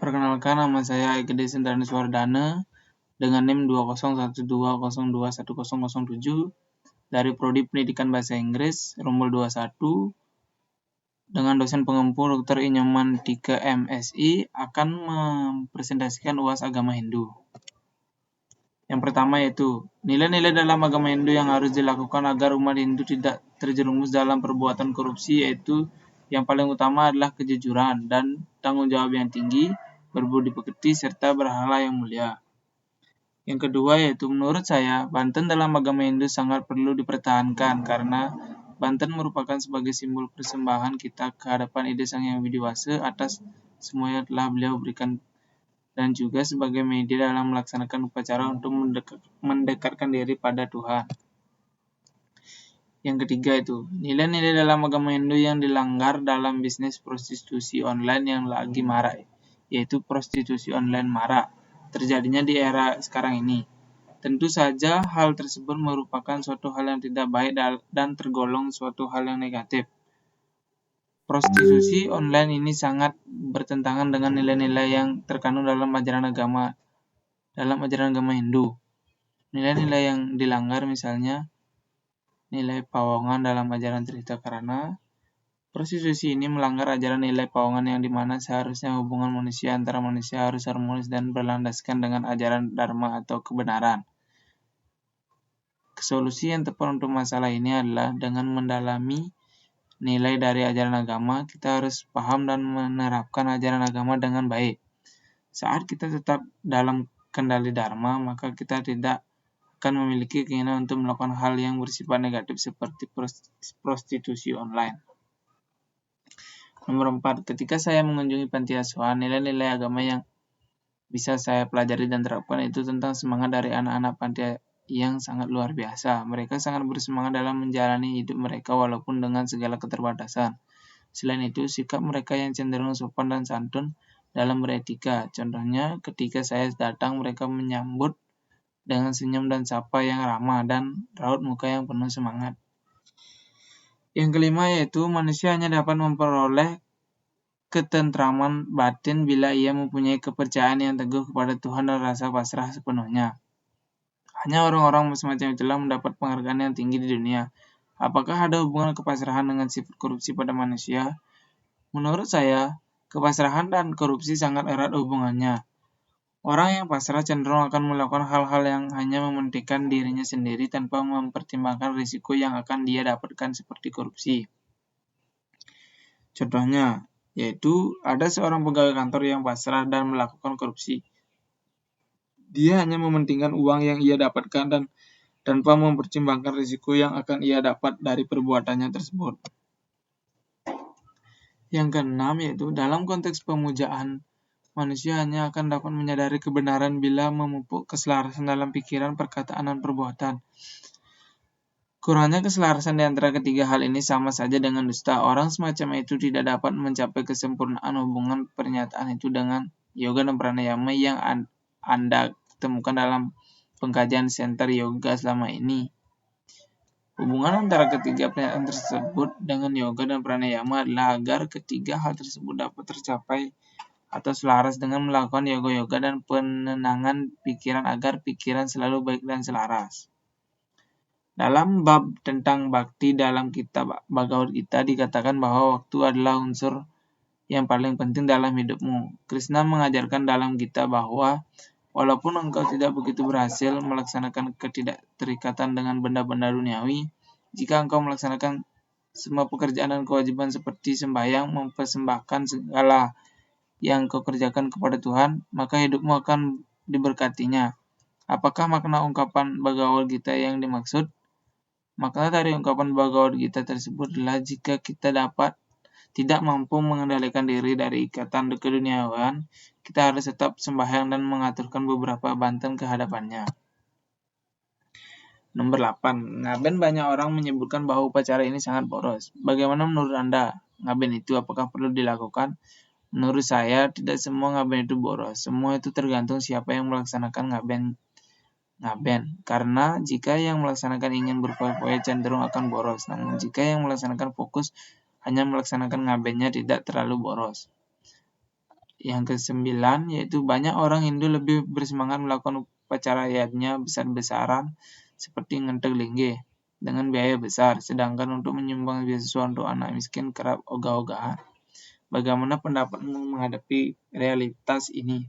Perkenalkan, nama saya Gede Sendarnis Wardana dengan NIM 201202021007 dari Prodi Pendidikan Bahasa Inggris, Rombol 21, dengan dosen pengempu Dr. Inyoman Dika MSI akan mempresentasikan UAS Agama Hindu. Yang pertama yaitu nilai-nilai dalam agama Hindu yang harus dilakukan agar umat Hindu tidak terjerumus dalam perbuatan korupsi, yaitu yang paling utama adalah kejujuran dan tanggung jawab yang tinggi, berbudi pekerti, serta berhala yang mulia. Yang kedua yaitu menurut saya Banten dalam agama Hindu sangat perlu dipertahankan karena Banten merupakan sebagai simbol persembahan kita ke hadapan ide Sang Yang Widi Wasa atas semua yang telah beliau berikan, dan juga sebagai media dalam melaksanakan upacara untuk mendekatkan diri pada Tuhan. Yang ketiga itu, nilai-nilai dalam agama Hindu yang dilanggar dalam bisnis prostitusi online yang lagi marak, yaitu prostitusi online marak, terjadinya di era sekarang ini. Tentu saja hal tersebut merupakan suatu hal yang tidak baik dan tergolong suatu hal yang negatif. Prostitusi online ini sangat bertentangan dengan nilai-nilai yang terkandung dalam ajaran agama Hindu. Nilai-nilai yang dilanggar misalnya nilai pawongan dalam ajaran Trita Karana. Prostitusi ini melanggar ajaran nilai pawongan yang dimana seharusnya hubungan manusia antara manusia harus harmonis dan berlandaskan dengan ajaran Dharma atau kebenaran. Solusi yang tepat untuk masalah ini adalah dengan mendalami nilai dari ajaran agama. Kita harus paham dan menerapkan ajaran agama dengan baik. Saat kita tetap dalam kendali Dharma, maka kita tidak akan memiliki keinginan untuk melakukan hal yang bersifat negatif seperti prostitusi online. Nomor 4, ketika saya mengunjungi panti asuhan, nilai-nilai agama yang bisa saya pelajari dan terapkan itu tentang semangat dari anak-anak panti yang sangat luar biasa. Mereka sangat bersemangat dalam menjalani hidup mereka walaupun dengan segala keterbatasan. Selain itu, sikap mereka yang cenderung sopan dan santun dalam beretika. Contohnya, ketika saya datang, mereka menyambut dengan senyum dan sapa yang ramah dan raut muka yang penuh semangat. Yang kelima yaitu manusia hanya dapat memperoleh ketentraman batin bila ia mempunyai kepercayaan yang teguh kepada Tuhan dan rasa pasrah sepenuhnya. Hanya orang-orang semacam itulah mendapat penghargaan yang tinggi di dunia. Apakah ada hubungan kepasrahan dengan sifat korupsi pada manusia? Menurut saya, kepasrahan dan korupsi sangat erat hubungannya. Orang yang pasrah cenderung akan melakukan hal-hal yang hanya mementingkan dirinya sendiri tanpa mempertimbangkan risiko yang akan dia dapatkan seperti korupsi. Contohnya, yaitu ada seorang pegawai kantor yang pasrah dan melakukan korupsi. Dia hanya mementingkan uang yang ia dapatkan dan tanpa mempertimbangkan risiko yang akan ia dapat dari perbuatannya tersebut. Yang keenam yaitu dalam konteks pemujaan, manusia hanya akan dapat menyadari kebenaran bila memupuk keselarasan dalam pikiran, perkataan, dan perbuatan. Kurangnya keselarasan di antara ketiga hal ini sama saja dengan dusta. Orang semacam itu tidak dapat mencapai kesempurnaan hubungan pernyataan itu dengan yoga dan pranayama yang Anda temukan dalam pengkajian Center Yoga selama ini. Hubungan antara ketiga pernyataan tersebut dengan yoga dan pranayama adalah agar ketiga hal tersebut dapat tercapai atau selaras dengan melakukan yoga-yoga dan penenangan pikiran agar pikiran selalu baik dan selaras. Dalam bab tentang bakti dalam kitab Bhagavad Gita dikatakan bahwa waktu adalah unsur yang paling penting dalam hidupmu. Krishna mengajarkan dalam Gita bahwa walaupun engkau tidak begitu berhasil melaksanakan ketidakterikatan dengan benda-benda duniawi, jika engkau melaksanakan semua pekerjaan dan kewajiban seperti sembahyang, mempersembahkan segala yang kau kerjakan kepada Tuhan, maka hidupmu akan diberkatinya. Apakah makna ungkapan Bhagavad Gita yang dimaksud? Makna dari ungkapan Bhagavad Gita tersebut adalah jika kita tidak mampu mengendalikan diri dari ikatan keduniawian, kita harus tetap sembahyang dan mengaturkan beberapa banten ke hadapannya. Nomor 8. Ngaben, banyak orang menyebutkan bahwa upacara ini sangat boros. Bagaimana menurut Anda? Ngaben itu apakah perlu dilakukan? Menurut saya, tidak semua ngaben itu boros. Semua itu tergantung siapa yang melaksanakan ngaben. Karena jika yang melaksanakan ingin berpoya-poya cenderung akan boros. Namun jika yang melaksanakan fokus hanya melaksanakan ngabennya tidak terlalu boros. Yang ke-9 yaitu banyak orang Hindu lebih bersemangat melakukan upacara yajna besar-besaran seperti ngenteg lingge dengan biaya besar, sedangkan untuk menyumbang beasiswa untuk anak miskin kerap ogah-ogahan. Bagaimana pendapatmu menghadapi realitas ini?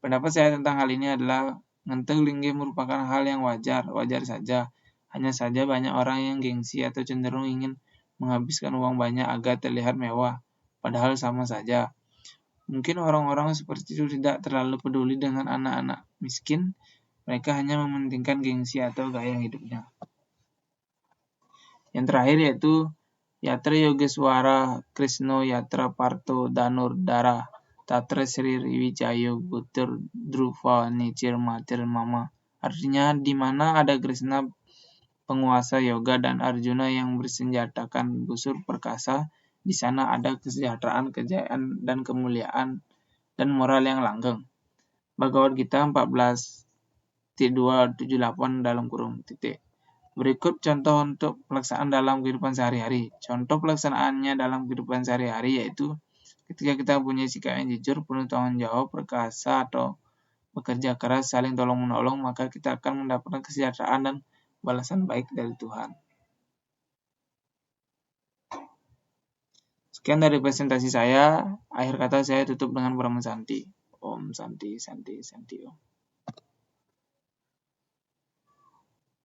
Pendapat saya tentang hal ini adalah ngenteg lingge merupakan hal yang wajar saja. Hanya saja banyak orang yang gengsi atau cenderung ingin menghabiskan uang banyak agar terlihat mewah, padahal sama saja. Mungkin orang-orang seperti itu tidak terlalu peduli dengan anak-anak miskin, mereka hanya mementingkan gengsi atau gaya hidupnya. Yang terakhir yaitu Yatra Yogeswara Krishna Yatra Parto Danur Dara Tatra Sri Wijayo Butir Dhruva Nicir Matir Mama. Artinya di mana ada Krishna penguasa yoga dan Arjuna yang bersenjatakan busur perkasa, di sana ada kesejahteraan, kejayaan, dan kemuliaan dan moral yang langgeng. Bhagavad Gita 14:278 dalam kurung titik. Berikut contoh untuk pelaksanaan dalam kehidupan sehari-hari. Contoh pelaksanaannya dalam kehidupan sehari-hari yaitu ketika kita punya sikap yang jujur, penuh tanggung jawab, perkasa, atau bekerja keras, saling tolong-menolong, maka kita akan mendapatkan kesejahteraan dan balasan baik dari Tuhan. Sekian dari presentasi saya. Akhir kata saya tutup dengan Brahma Santi. Om Santi Santi Santi Om.